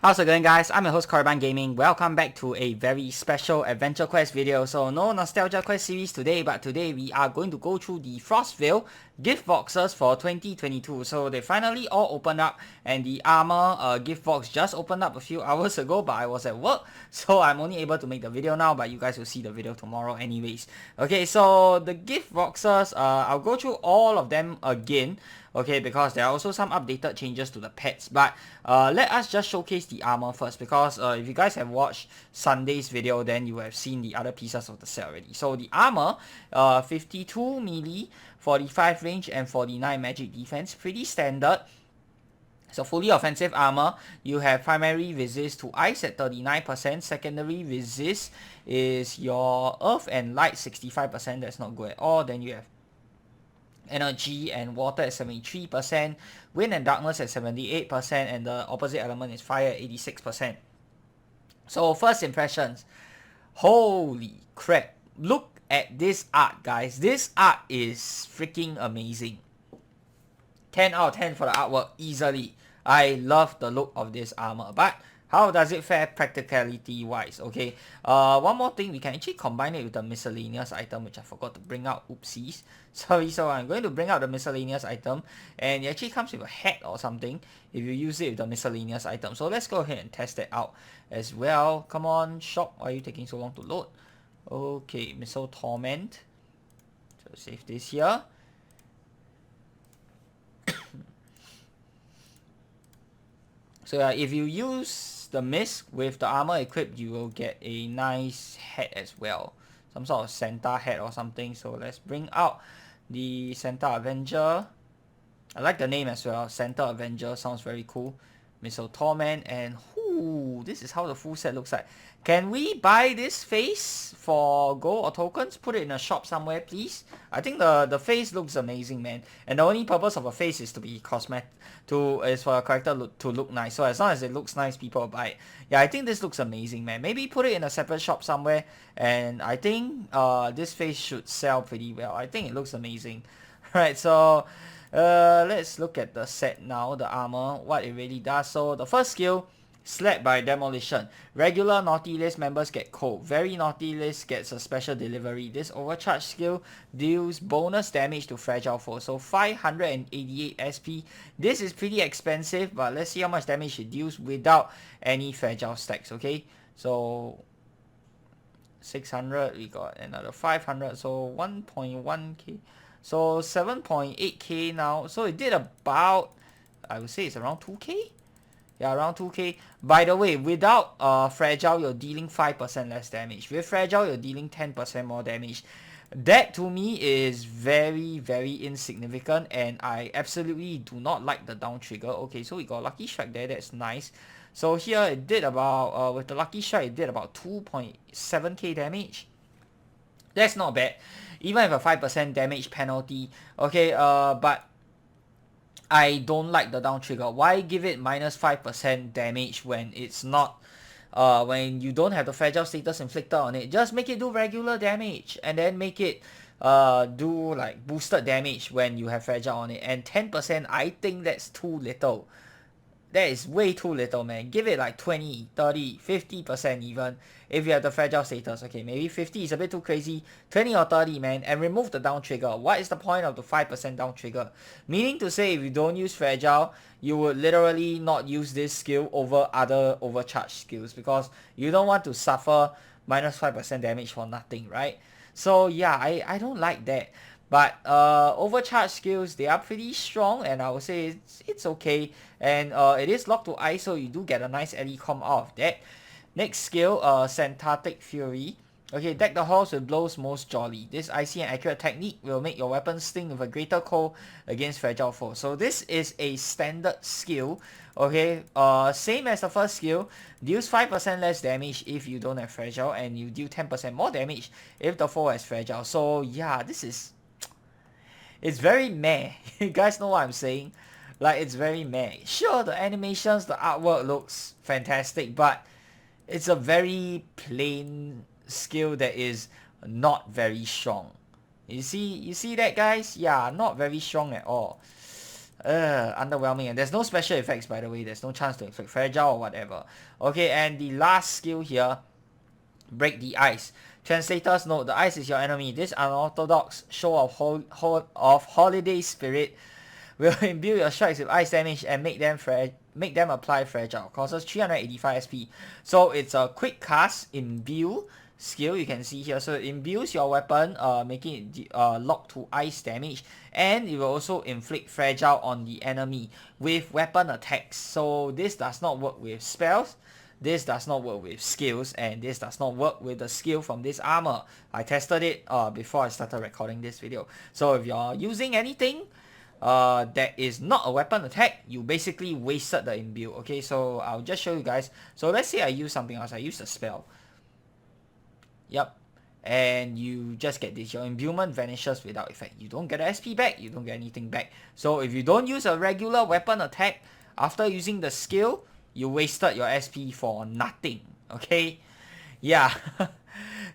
How's it going, guys? I'm your host Korriban Gaming. Welcome back to a very special Adventure Quest video. So no Nostalgia Quest series today, but today we are going to go through the Frostfail gift boxes for 2022. So they finally all opened up, and the armor gift box just opened up a few hours ago, but I was at work, so I'm only able to make the video now, but you guys will see the video tomorrow anyways. Okay, so the gift boxes, I'll go through all of them again. Okay, because there are also some updated changes to the pets, but let us just showcase the armor first, because if you guys have watched Sunday's video, then you have seen the other pieces of the set already. So the armor, 52 melee, 45 range, and 49 magic defense, pretty standard. So fully offensive armor, you have primary resist to ice at 39%, secondary resist is your earth and light 65%, that's not good at all. Then you have energy and water at 73%, wind and darkness at 78%, and the opposite element is fire at 86%. So first impressions, holy crap, look at this art, guys. This art is freaking amazing. 10 out of 10 for the artwork, easily. I love the look of this armor, but how does it fare practicality-wise? Okay, one more thing, we can actually combine it with the miscellaneous item, which I forgot to bring out. Oopsies. Sorry, so I'm going to bring out the miscellaneous item, and it actually comes with a hat or something if you use it with the miscellaneous item. So let's go ahead and test that out as well. Come on, shop. Why are you taking so long to load? Okay, Missile Torment. So save this here. So if you use the mist with the armor equipped, you will get a nice hat as well. Some sort of Santa hat or something. So let's bring out the Santa Avenger. I like the name as well. Santa Avenger sounds very cool. Missile Torment, and this is how the full set looks like. Can we buy this face for gold or tokens? Put it in a shop somewhere, please. I think the face looks amazing, man. And the only purpose of a face is to be cosmetic, is for a character to look nice. So as long as it looks nice, people will buy it. Yeah, I think this looks amazing, man. Maybe put it in a separate shop somewhere, and I think this face should sell pretty well. I think it looks amazing. Right, so let's look at the set now, the armor, what it really does. So the first skill, Slapped by Demolition. Regular Naughty List members get cold. Very Naughty List gets a special delivery. This overcharge skill deals bonus damage to fragile foes. So 588 SP. This is pretty expensive, but let's see how much damage it deals without any fragile stacks, okay? So 600, we got another 500, so 1.1k. So 7.8k now. So it did about, I would say it's around 2k. Yeah, around 2k. By the way, without fragile, you're dealing 5% less damage. With fragile, you're dealing 10% more damage. That to me is very, very insignificant, and I absolutely do not like the down trigger. Okay, so we got Lucky Strike there. That's nice. So here it did about, with the Lucky Strike, it did about 2.7k damage. That's not bad, even with a 5% damage penalty. Okay, but I don't like the down trigger. Why give it minus 5% damage when it's not, when you don't have the fragile status inflicted on it? Just make it do regular damage, and then make it do like boosted damage when you have fragile on it. And 10%, I think that's too little. That is way too little, man. Give it like 20, 30, 50% even if you have the fragile status. Okay, maybe 50 is a bit too crazy. 20 or 30, man, and remove the down trigger. What is the point of the 5% down trigger? Meaning to say, if you don't use fragile, you would literally not use this skill over other overcharged skills, because you don't want to suffer minus 5% damage for nothing, right? So yeah, I don't like that. But overcharge skills, they are pretty strong, and I would say it's okay. And it is locked to ice, so you do get a nice LE com out of that. Next skill, Syntactic Fury. Okay, deck the halls with blows most jolly. This icy and accurate technique will make your weapon sting with a greater cold against fragile foes. So this is a standard skill. Okay, same as the first skill. Deals 5% less damage if you don't have fragile, and you deal 10% more damage if the foe has fragile. So yeah, this is... it's very meh. You guys know what I'm saying? Like, it's very meh. Sure, the animations, the artwork looks fantastic, but it's a very plain skill that is not very strong. You see that, guys? Yeah, not very strong at all. Underwhelming. And there's no special effects, by the way. There's no chance to inflict fragile or whatever. Okay, and the last skill here, break the ice. Translators note, the ice is your enemy. This unorthodox show of holiday spirit will imbue your strikes with ice damage and make them apply fragile. Causes 385 SP. So it's a quick cast imbue skill, you can see here. So it imbues your weapon, making it locked to ice damage, and it will also inflict fragile on the enemy with weapon attacks. So this does not work with spells, this does not work with skills, and this does not work with the skill from this armor. I tested it before I started recording this video. So if you're using anything that is not a weapon attack, you basically wasted the imbue. Okay, so I'll just show you guys. So let's say I use something else, I use a spell. Yep, and you just get this. Your imbuement vanishes without effect. You don't get a SP back, you don't get anything back. So if you don't use a regular weapon attack after using the skill, you wasted your SP for nothing. Okay, yeah.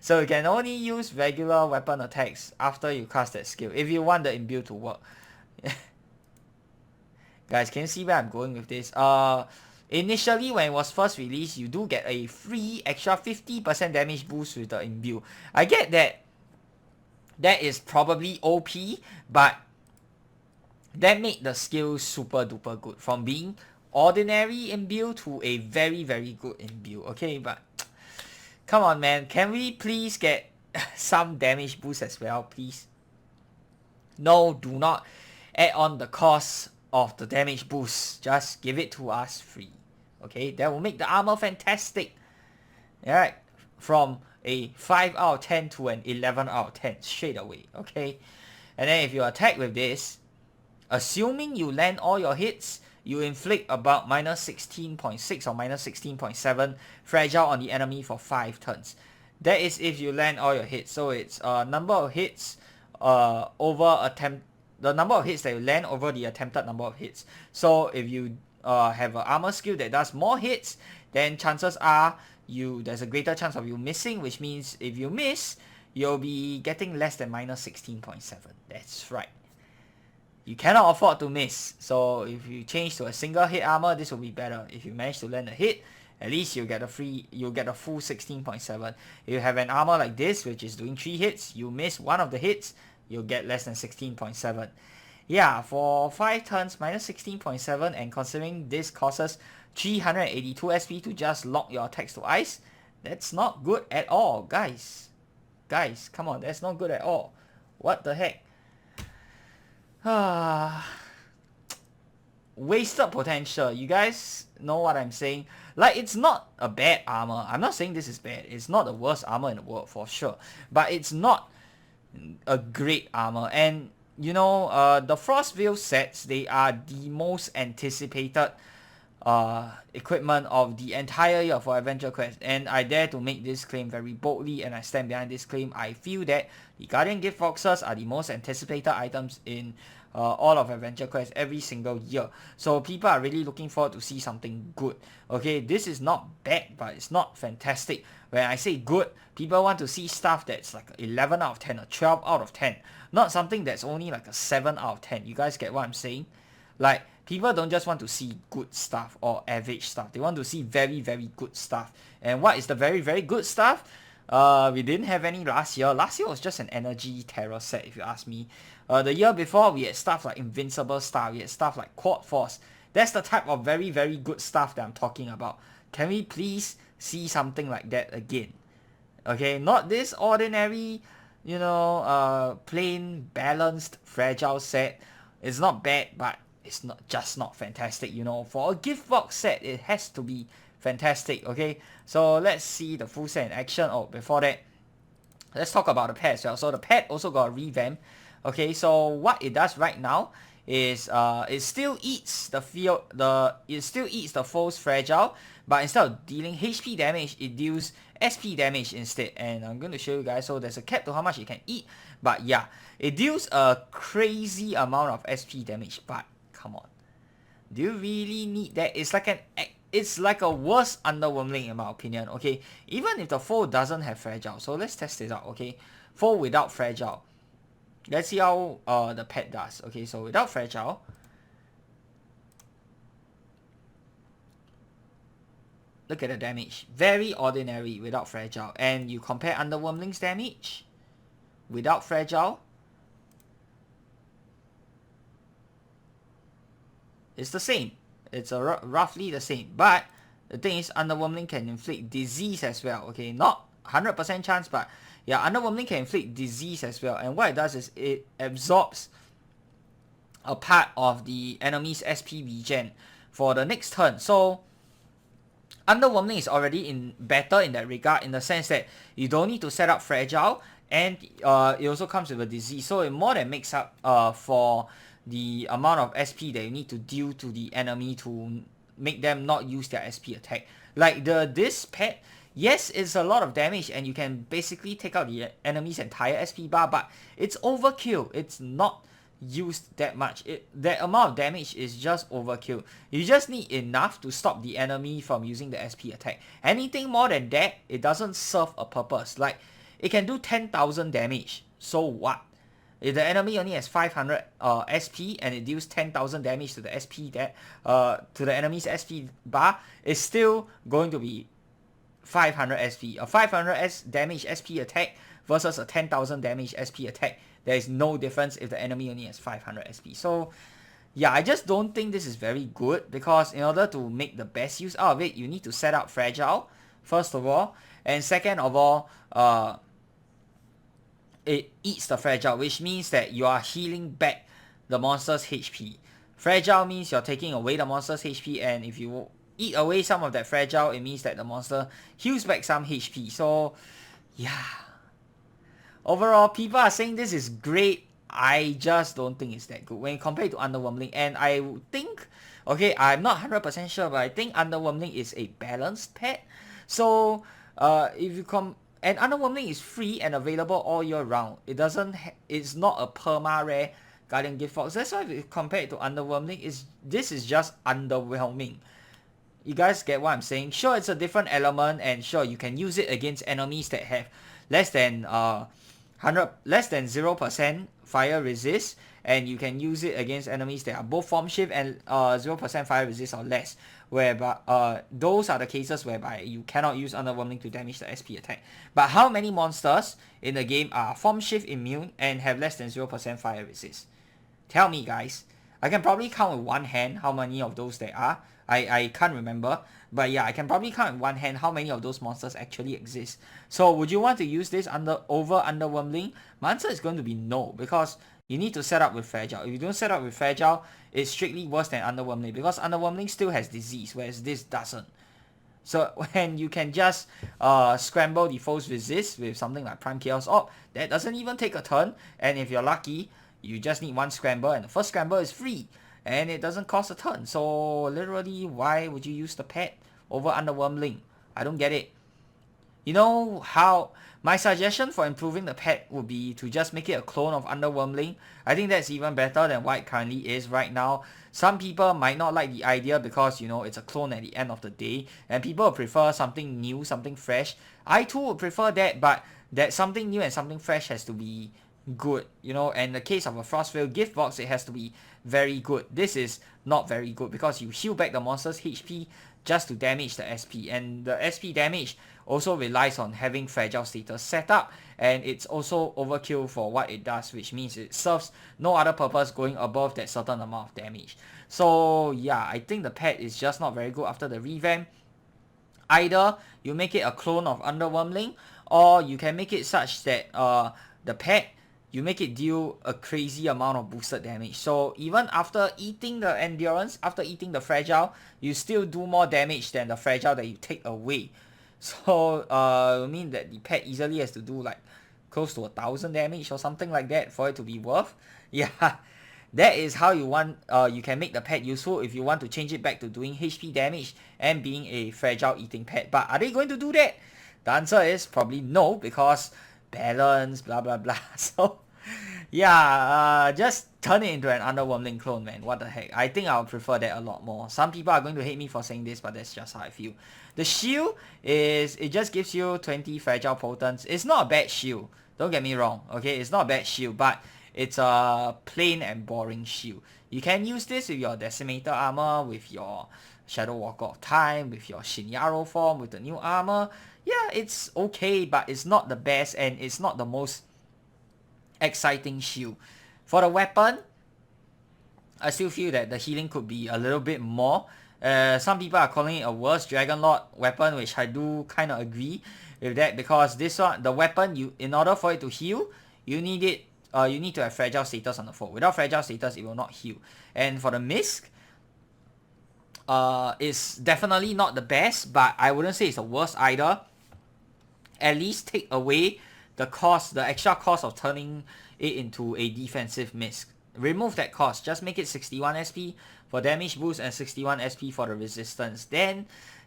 So you can only use regular weapon attacks after you cast that skill if you want the imbue to work. Guys, can you see where I'm going with this? Initially, when it was first released, you do get a free extra 50% damage boost with the imbue. I get that that is probably OP, but that made the skill super duper good. From being ordinary imbue to a very, very good imbue. Okay, but come on, man. Can we please get some damage boost as well, please? No, do not add on the cost of the damage boost. Just give it to us free. Okay, that will make the armor fantastic. Alright, from a 5 out of 10 to an 11 out of 10 straight away. Okay, and then if you attack with this, assuming you land all your hits, you inflict about minus 16.6 or minus 16.7 fragile on the enemy for 5 turns. That is if you land all your hits. So it's number of hits the number of hits that you land over the attempted number of hits. So if you have an armor skill that does more hits, then chances are there's a greater chance of you missing, which means if you miss, you'll be getting less than minus 16.7. That's right. You cannot afford to miss. So if you change to a single hit armor, this will be better. If you manage to land a hit, at least you'll get a full 16.7. If you have an armor like this, which is doing 3 hits, you miss one of the hits, you'll get less than 16.7. Yeah, for 5 turns, minus 16.7, and considering this causes 382 SP to just lock your attacks to ice, that's not good at all, guys. Guys, come on, that's not good at all. What the heck? Wasted potential. You guys know what I'm saying? Like, it's not a bad armor. I'm not saying this is bad. It's not the worst armor in the world, for sure. But it's not a great armor. And you know, the Frostval sets, they are the most anticipated equipment of the entire year for Adventure Quest, and I dare to make this claim very boldly, and I stand behind this claim. I feel that the Guardian Giftboxes are the most anticipated items in all of Adventure Quest every single year. So people are really looking forward to see something good. Okay, this is not bad, but it's not fantastic. When I say good, people want to see stuff that's like 11 out of 10 or 12 out of 10. Not something that's only like a 7 out of 10. You guys get what I'm saying? Like, people don't just want to see good stuff or average stuff. They want to see very, very good stuff. And what is the very, very good stuff? We didn't have any last year. Last year was just an energy terror set, if you ask me. The year before, we had stuff like Invincible Star. We had stuff like Quad Force. That's the type of very, very good stuff that I'm talking about. Can we please see something like that again? Okay, not this ordinary, you know, plain, balanced, fragile set. It's not bad, but it's not fantastic, you know. For a gift box set, it has to be fantastic, okay? So let's see the full set in action. Oh, before that, let's talk about the pet as well. So the pet also got a revamp. Okay, so what it does right now is it still eats the foe's fragile, but instead of dealing HP damage, it deals SP damage instead. And I'm going to show you guys. So there's a cap to how much it can eat, but yeah, it deals a crazy amount of SP damage. But come on, do you really need that? It's like a worse underwhelming in my opinion. Okay, even if the foe doesn't have fragile, so let's test it out. Okay, foe without fragile. Let's see how the pet does. Okay, so without fragile, Look at the damage. Very ordinary without Fragile. And you compare Underwhelming's damage without Fragile. It's the same. It's roughly the same. But the thing is, Underwhelming can inflict disease as well. Okay, not 100% chance, but yeah, Underwhelming can inflict disease as well. And what it does is it absorbs a part of the enemy's SP regen for the next turn. So Underwhelming is already better in that regard, in the sense that you don't need to set up Fragile, and it also comes with a disease. So it more than makes up for the amount of SP that you need to deal to the enemy to make them not use their SP attack. Like this pet, yes, it's a lot of damage and you can basically take out the enemy's entire SP bar, but it's overkill. It's not used that much. That amount of damage is just overkill. You just need enough to stop the enemy from using the SP attack. Anything more than that, it doesn't serve a purpose. Like, it can do 10,000 damage. So what? If the enemy only has 500 SP and it deals 10,000 damage to the SP to the enemy's SP bar, it's still going to be 500 SP. A 500 damage SP attack versus a 10,000 damage SP attack. There is no difference if the enemy only has 500 SP. So yeah, I just don't think this is very good, because in order to make the best use out of it, you need to set up Fragile, first of all. And second of all, it eats the Fragile, which means that you are healing back the monster's HP. Fragile means you're taking away the monster's HP, and if you eat away some of that Fragile, it means that the monster heals back some HP. So yeah, overall, people are saying this is great. I just don't think it's that good when compared to Underwhelming. And I think, okay, I'm not 100% sure, but I think Underwhelming is a balanced pet. So if you and Underwhelming is free and available all year round. It's not a perma rare Guardian Gift Box. That's why if you compare it to Underwhelming, this is just underwhelming. You guys get what I'm saying? Sure, it's a different element, and sure, you can use it against enemies that have less than 0% fire resist, and you can use it against enemies that are both form shift and 0% fire resist or less, whereby those are the cases whereby you cannot use Underwhelming to damage the SP attack. But how many monsters in the game are form shift immune and have less than 0% fire resist? Tell me, guys. I can probably count with one hand how many of those there are. I can't remember, but yeah, I can probably count with one hand how many of those monsters actually exist. So would you want to use this over Underwhelming? My answer is going to be no, because you need to set up with Fragile. If you don't set up with Fragile, it's strictly worse than Underwhelming, because Underwhelming still has disease, whereas this doesn't. So when you can just scramble the foe's resist with something like Prime Chaos Orb, that doesn't even take a turn, and if you're lucky, you just need one scramble, and the first scramble is free, and it doesn't cost a turn. So literally, why would you use the pet over Underwhelming? I don't get it. You know how my suggestion for improving the pet would be to just make it a clone of Underwhelming. I think that's even better than what it currently is right now. Some people might not like the idea because, you know, it's a clone at the end of the day, and people would prefer something new, something fresh. I too would prefer that, but that something new and something fresh has to be good, you know. And in the case of a Frostfail gift box, it has to be very good. This is not very good because you heal back the monster's HP just to damage the SP, and the SP damage also relies on having Fragile status set up, and it's also overkill for what it does, which means it serves no other purpose going above that certain amount of damage. So yeah, I think the pet is just not very good after the revamp. Either you make it a clone of Underwhelming, or you can make it such that the pet, you make it deal a crazy amount of boosted damage. So even after eating the endurance, after eating the Fragile, you still do more damage than the Fragile that you take away. So I mean that the pet easily has to do like close to 1,000 damage or something like that for it to be worth. Yeah, that is how you want. You can make the pet useful if you want to change it back to doing HP damage and being a Fragile eating pet. But are they going to do that? The answer is probably no, because balance, blah blah blah. So yeah, just turn it into an Underwhelming clone, man. What the heck? I think I would prefer that a lot more. Some people are going to hate me for saying this, but that's just how I feel. The shield it just gives you 20 fragile potents. It's not a bad shield, don't get me wrong, okay? It's not a bad shield, but it's a plain and boring shield. You can use this with your Decimator armor, with your Shadow Walker of Time, with your Shinyaro form, with the new armor, yeah, it's okay, but it's not the best and it's not the most exciting shield. For the weapon, I still feel that the healing could be a little bit more. Some people are calling it a worse Dragon Lord weapon, which I do kind of agree with that, because this one, the weapon, in order for it to heal, you need to have fragile status on the foe. Without fragile status, it will not heal. And for the Misk, it's definitely not the best, but I wouldn't say it's the worst either. At least take away the extra cost of turning it into a defensive Misk. Remove that cost, just make it 61 SP for damage boost and 61 SP for the resistance. Then,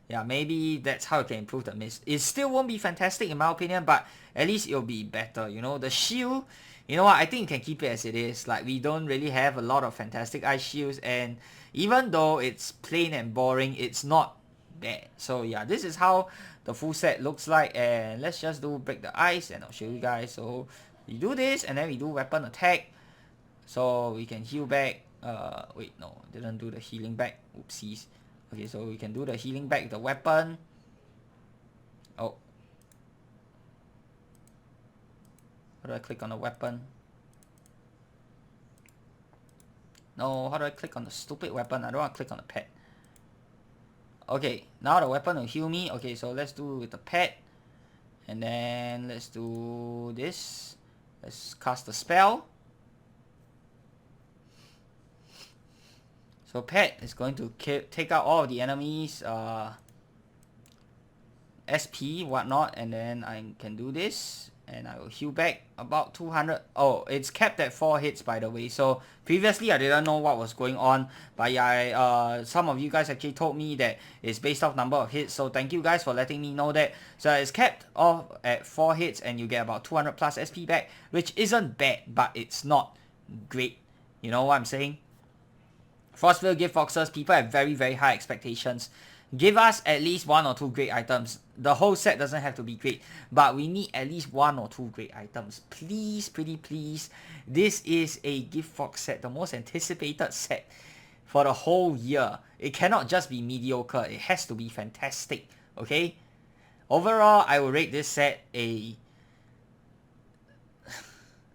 yeah, maybe that's how you can improve the Misk. It still won't be fantastic in my opinion, but at least it'll be better. You know, the shield, you know what, I think you can keep it as it is. Like, we don't really have a lot of fantastic ice shields, and even though it's plain and boring, it's not bad. So yeah, this is how the full set looks like, and let's just do break the ice and I'll show you guys. So we do this and then we do weapon attack, so we can heal back. Wait, no, didn't do the healing back, oopsies. Okay, so we can do the healing back with the weapon. Oh, how do I click on the weapon? No, how do I click on the stupid weapon? I don't want to click on the pet. Okay, now the weapon will heal me. Okay, so let's do with the pet. And then let's do this. Let's cast the spell. So pet is going to take out all of the enemies SP, whatnot, and then I can do this. And I will heal back about 200. Oh, it's capped at 4 hits, by the way. So previously I didn't know what was going on, but yeah, some of you guys actually told me that it's based off number of hits. So thank you guys for letting me know that. So it's capped off at 4 hits, and you get about 200 plus SP back, which isn't bad, but it's not great. You know what I'm saying? Frostfail Giftboxes, people have very, very high expectations. Give us at least 1 or 2 great items. The whole set doesn't have to be great, but we need at least 1 or 2 great items. Please, pretty please. This is a Giftbox set, the most anticipated set for the whole year. It cannot just be mediocre. It has to be fantastic, okay? Overall, I will rate this set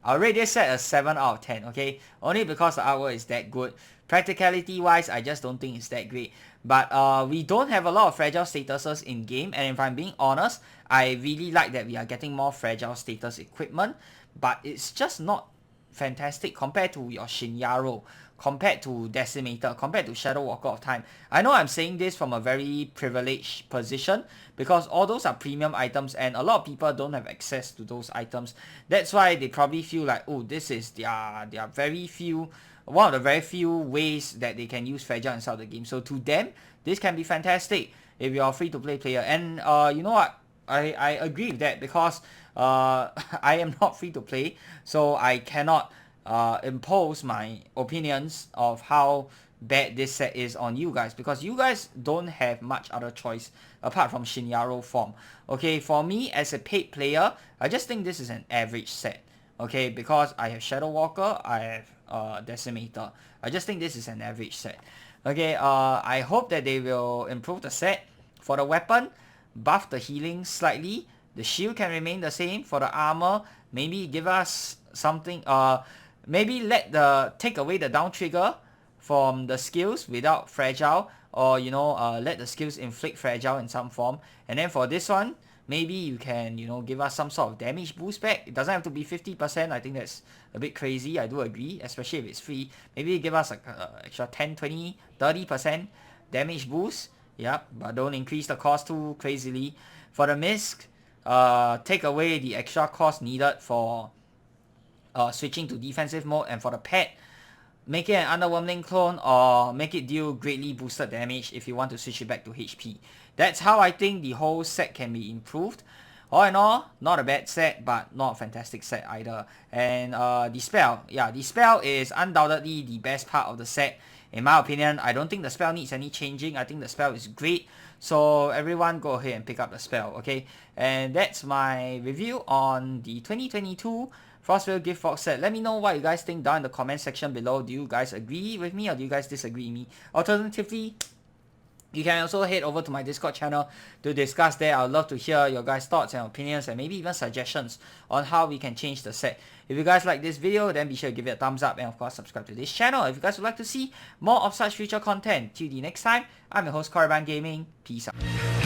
I'll rate this set a 7 out of 10, okay? Only because the artwork is that good. Practicality-wise, I just don't think it's that great. But we don't have a lot of fragile statuses in game, and if I'm being honest, I really like that we are getting more fragile status equipment, but it's just not fantastic compared to your Shinyaro, compared to Decimator, compared to Shadow Walker of Time. I know I'm saying this from a very privileged position, because all those are premium items and a lot of people don't have access to those items. That's why they probably feel like, oh, this is their very few, one of the very few ways that they can use fragile inside the game. So to them, this can be fantastic if you're a free-to-play player. And you know what? I agree with that, because I am not free-to-play, so I cannot impose my opinions of how bad this set is on you guys, because you guys don't have much other choice apart from Shinyaro form. Okay, for me as a paid player, I just think this is an average set. Okay, because I have Shadow Walker, I have Decimator. I just think this is an average set. Okay, I hope that they will improve the set. For the weapon, buff the healing slightly. The shield can remain the same. For the armor, maybe give us something, maybe take away the down trigger from the skills without fragile, or you know, let the skills inflict fragile in some form. And then for this one, maybe you can, you know, give us some sort of damage boost back. It doesn't have to be 50%. I think that's a bit crazy. I do agree, especially if it's free. Maybe give us like extra 10, 20, 30% damage boost. Yep, but don't increase the cost too crazily. For the Misk, take away the extra cost needed for switching to defensive mode. And for the pet, make it an Underwhelming clone, or make it deal greatly boosted damage if you want to switch it back to HP. That's how I think the whole set can be improved. All in all, not a bad set, but not a fantastic set either. And the spell, yeah, the spell is undoubtedly the best part of the set. In my opinion, I don't think the spell needs any changing. I think the spell is great. So everyone go ahead and pick up the spell, okay? And that's my review on the 2022 Frostfail Giftbox set. Let me know what you guys think down in the comment section below. Do you guys agree with me or do you guys disagree with me? Alternatively, You can also head over to my Discord channel to discuss there. I'd love to hear your guys' thoughts and opinions and maybe even suggestions on how we can change the set. If you guys like this video, then be sure to give it a thumbs up and of course subscribe to this channel. If you guys would like to see more of such future content, till the next time, I'm your host Korriban Gaming. Peace out.